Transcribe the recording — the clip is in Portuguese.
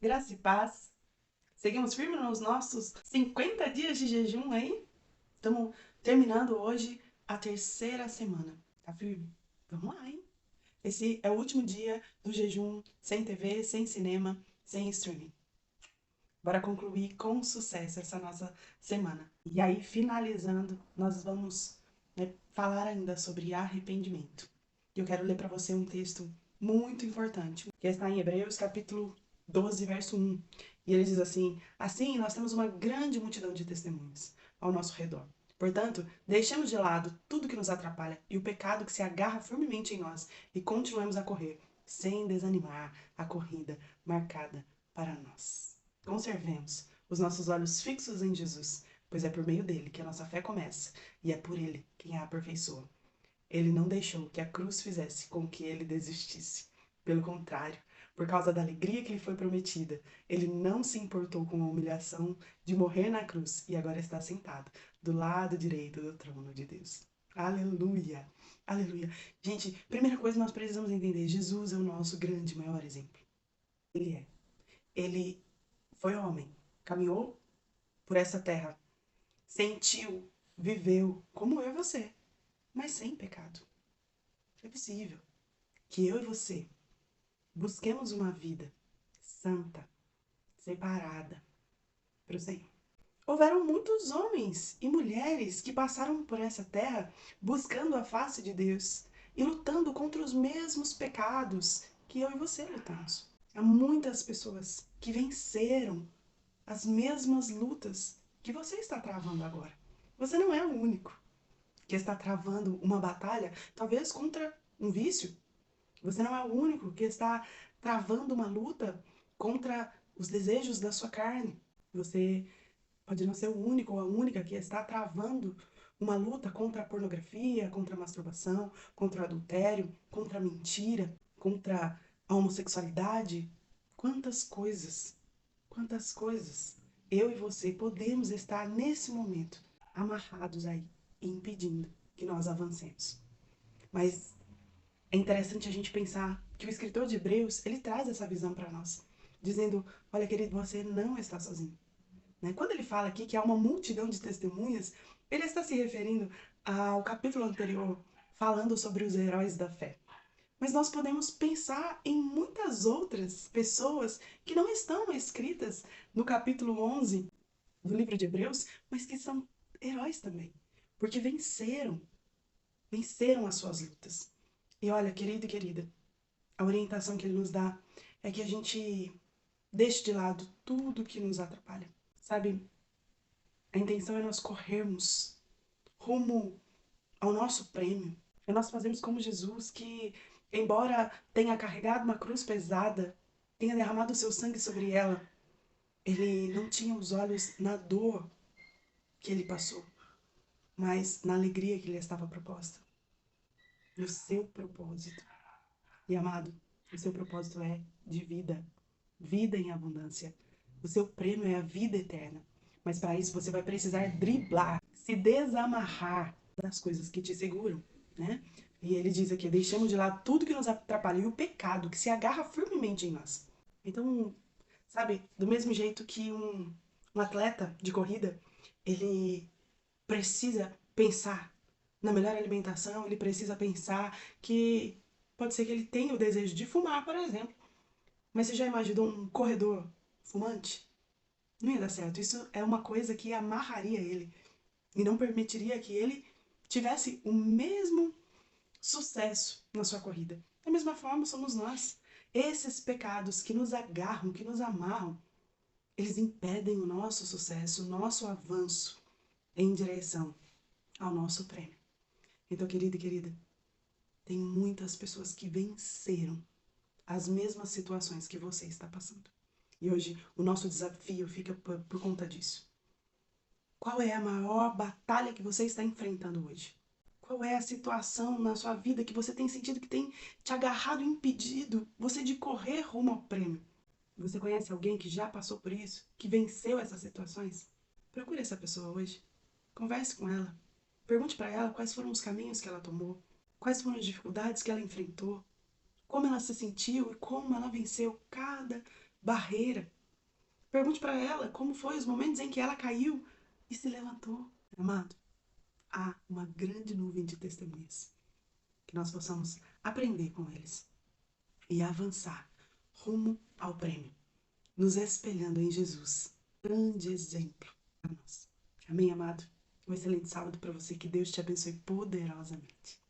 Graça e paz. Seguimos firmes nos nossos 50 dias de jejum aí. Estamos terminando hoje a terceira semana. Tá firme? Vamos lá, hein? Esse é o último dia do jejum sem TV, sem cinema, sem streaming. Bora concluir com sucesso essa nossa semana. E aí, finalizando, nós vamos falar ainda sobre arrependimento. E eu quero ler para você um texto muito importante, que está em Hebreus capítulo 12, verso 1. E ele diz assim: Assim, nós temos uma grande multidão de testemunhas ao nosso redor. Portanto, deixemos de lado tudo que nos atrapalha e o pecado que se agarra firmemente em nós e continuemos a correr, sem desanimar, a corrida marcada para nós. Conservemos os nossos olhos fixos em Jesus, pois é por meio dele que a nossa fé começa e é por ele quem a aperfeiçoa. Ele não deixou que a cruz fizesse com que ele desistisse. Pelo contrário, por causa da alegria que lhe foi prometida, ele não se importou com a humilhação de morrer na cruz e agora está sentado do lado direito do trono de Deus. Aleluia! Aleluia! Gente, primeira coisa nós precisamos entender: Jesus é o nosso grande, maior exemplo. Ele é. Ele foi homem, caminhou por essa terra, sentiu, viveu como eu e você, mas sem pecado. É possível que eu e você busquemos uma vida santa, separada para o Senhor. Houveram muitos homens e mulheres que passaram por essa terra buscando a face de Deus e lutando contra os mesmos pecados que eu e você lutamos. Há muitas pessoas que venceram as mesmas lutas que você está travando agora. Você não é o único que está travando uma batalha, talvez contra um vício. Você não é o único que está travando uma luta contra os desejos da sua carne. Você pode não ser o único ou a única que está travando uma luta contra a pornografia, contra a masturbação, contra o adultério, contra a mentira, contra a homossexualidade. Quantas coisas, quantas coisas eu e você podemos estar nesse momento amarrados aí, impedindo que nós avancemos. Mas é interessante a gente pensar que o escritor de Hebreus, ele traz essa visão para nós, dizendo: olha, querido, você não está sozinho. Né? Quando ele fala aqui que há uma multidão de testemunhas, ele está se referindo ao capítulo anterior, falando sobre os heróis da fé. Mas nós podemos pensar em muitas outras pessoas que não estão escritas no capítulo 11 do livro de Hebreus, mas que são heróis também, porque venceram as suas lutas. E olha, querido e querida, a orientação que ele nos dá é que a gente deixe de lado tudo que nos atrapalha. Sabe, a intenção é nós corrermos rumo ao nosso prêmio. É nós fazermos como Jesus, que, embora tenha carregado uma cruz pesada, tenha derramado o seu sangue sobre ela, ele não tinha os olhos na dor que ele passou, mas na alegria que lhe estava proposta, no seu propósito. E amado, o seu propósito é de vida, vida em abundância. O seu prêmio é a vida eterna. Mas para isso você vai precisar driblar, se desamarrar das coisas que te seguram, né? E ele diz aqui: deixemos de lado tudo que nos atrapalha e o pecado que se agarra firmemente em nós. Então, sabe, do mesmo jeito que um atleta de corrida, ele precisa pensar na melhor alimentação, ele precisa pensar que pode ser que ele tenha o desejo de fumar, por exemplo. Mas você já imaginou um corredor fumante? Não ia dar certo. Isso é uma coisa que amarraria ele e não permitiria que ele tivesse o mesmo sucesso na sua corrida. Da mesma forma, somos nós. Esses pecados que nos agarram, que nos amarram, eles impedem o nosso sucesso, o nosso avanço em direção ao nosso prêmio. Então, querido e querida, tem muitas pessoas que venceram as mesmas situações que você está passando. E hoje o nosso desafio fica por conta disso. Qual é a maior batalha que você está enfrentando hoje? Qual é a situação na sua vida que você tem sentido que tem te agarrado e impedido você de correr rumo ao prêmio? Você conhece alguém que já passou por isso? Que venceu essas situações? Procure essa pessoa hoje. Converse com ela. Pergunte para ela quais foram os caminhos que ela tomou, quais foram as dificuldades que ela enfrentou, como ela se sentiu e como ela venceu cada barreira. Pergunte para ela como foi os momentos em que ela caiu e se levantou. Amado, há uma grande nuvem de testemunhas. Que nós possamos aprender com eles e avançar rumo ao prêmio, nos espelhando em Jesus. Grande exemplo para nós. Amém, amado? Um excelente sábado para você. Que Deus te abençoe poderosamente.